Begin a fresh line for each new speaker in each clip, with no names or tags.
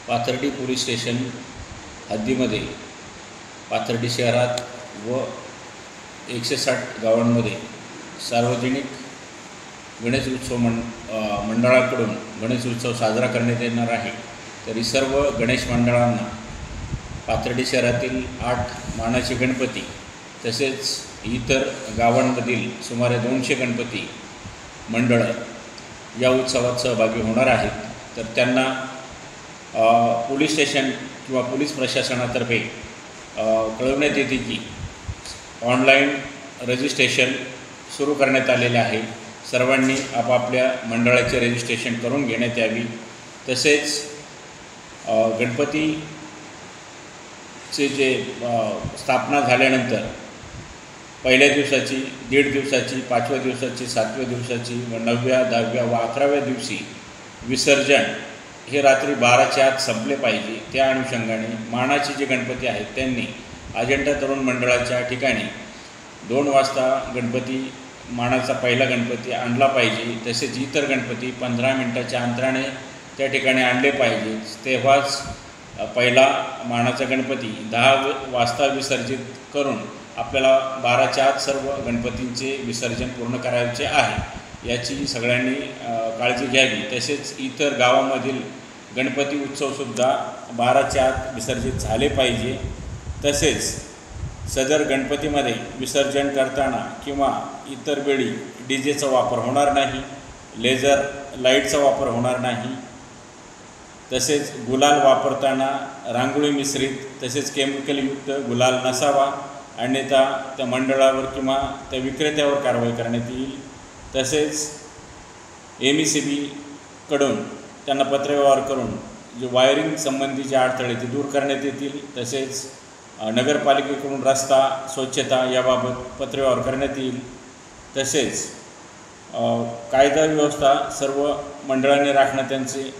Pathardi police station हद्दीमध्ये Pathardi शहरात व 160 गावांमध्ये सार्वजनिक गणेश उत्सव मंडळाकडून गणेश उत्सव साजरा करण्यात येणार आहे। तरी सर्व गणेश मंडळांना पाथर्डी शहरातील 8 मानाचे गणपती तसेच इतर गावांमधील सुमारे 200 गणपती मंडळ या उत्सवात सहभागी होणार आहेत। तर त्यांना पोलीस स्टेशन किंवा पोलीस प्रशासनातर्फे कळवण्यात येते की ऑनलाईन रजिस्ट्रेशन सुरू करण्यात आलेले आहे। सर्वांनी आपापल्या मंडळाचे रजिस्ट्रेशन करून घेण्यात यावी। तसेच गणपतीचे जे स्थापना झाल्यानंतर पहिल्या दिवसाची, 1.5 दिवसाची, 5व्या दिवसाची, 7व्या दिवसाची व 9व्या, 10व्या व 11व्या दिवशी विसर्जन हे रात्री 12च्या आत संपले पाहिजे। त्या अनुषंगाने मानाचे जे गणपती आहेत त्यांनी अजंठा तरुण मंडळाच्या ठिकाणी 2 वाजता गणपती मानाचा पहिला गणपती आणला पाहिजे। तसेच इतर गणपती 15 मिनिटाच्या अंतराने त्या ठिकाणी आणले पाहिजे। तेव्हाच पहिला मानाचा गणपती 10 वाजता विसर्जित करून आपल्याला 12च्या आत सर्व गणपतींचे विसर्जन पूर्ण करायचे आहे। याची सगळ्यांनी काळजी घ्यावी। तसेच इतर गावामधील गणपती उत्सवसुद्धा 12च्या आत विसर्जित झाले पाहिजे। तसेच सदर गणपतीमध्ये विसर्जन करताना किंवा इतर वेळी डीजेचा वापर होणार नाही, लेझर लाईटचा वापर होणार नाही। तसेच गुलाल वापरताना रांगोळी मिश्रित तसेच केमिकलयुक्त गुलाल नसावा, अन्यथा त्या मंडळावर किंवा त्या विक्रेत्यावर कारवाई करण्यात येईल। तसेच MECB कडून त्यांना पत्रव्यवहार करून जे वायरिंग संबंधीचे अडथळे ते दूर करण्यात येतील। तसेच नगरपालिकेकडून रस्ता स्वच्छता याबाबत पत्रव्यवहार करण्यात येईल। तसेच कायदा व्यवस्था सर्व मंडळांनी राखणं त्यांचे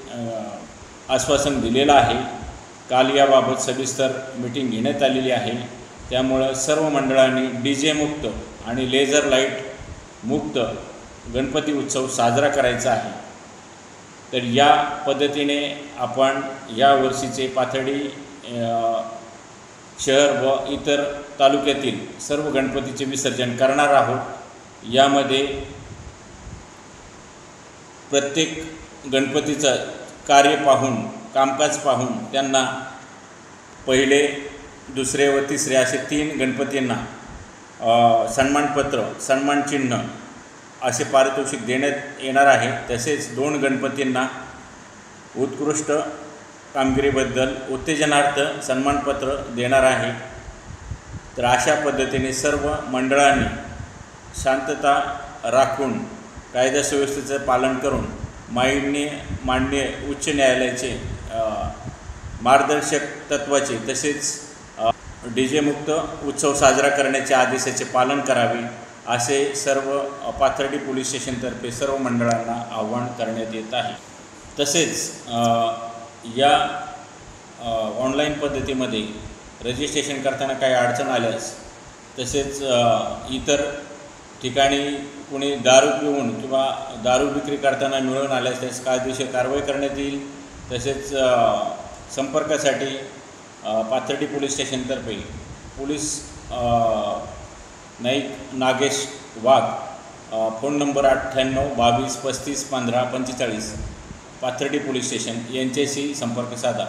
आश्वासन दिलेलं आहे। काल याबाबत सविस्तर मीटिंग घेण्यात आलेली आहे। त्यामुळे सर्व मंडळांनी DJ मुक्त आणि लेझर लाईट मुक्त गणपती उत्सव साजरा करायचा आहे। तर या पद्धतीने आपण या वर्षीचे पाथर्डी शहर व इतर तालुक्यातील सर्व गणपतीचे विसर्जन करणार आहोत। यामध्ये प्रत्येक गणपतीचं कार्य पाहून, कामकाज पाहून त्यांना पहिले, दुसरे व तिसरे असे 3 गणपतींना सन्मानपत्र, सन्मानचिन्ह असे पारितोषिक देण्यात येणार आहे। तसेच 2 गणपतींना उत्कृष्ट कामगिरीबद्दल उत्तेजनार्थ सन्मानपत्र देणार आहे। तर अशा पद्धतीने सर्व मंडळांनी शांतता राखून कायदा सुव्यवस्थेचं पालन करून माननीय उच्च न्यायालयाचे मार्गदर्शक तत्त्वाचे तसेच DJ मुक्त उत्सव साजरा करण्याच्या आदेशाचे पालन करावे असे सर्व पाथर्डी पोलीस स्टेशनतर्फे सर्व मंडळांना आवाहन करण्यात येत आहे। तसेच या ऑनलाईन पद्धतीमध्ये रजिस्ट्रेशन करताना काही अडचण आल्यास तसेच इतर ठिकाणी कोणी दारू पिऊन किंवा दारू विक्री करताना मिळून आल्यास त्यास कायदेशीर कारवाई करण्यात येईल। तसेच संपर्कासाठी पाथर्डी पोलीस स्टेशनतर्फे police Naik Nagesh Wagh, phone number 98 22 35 15 45 Pathardi police station यांच्याशी संपर्क साधा।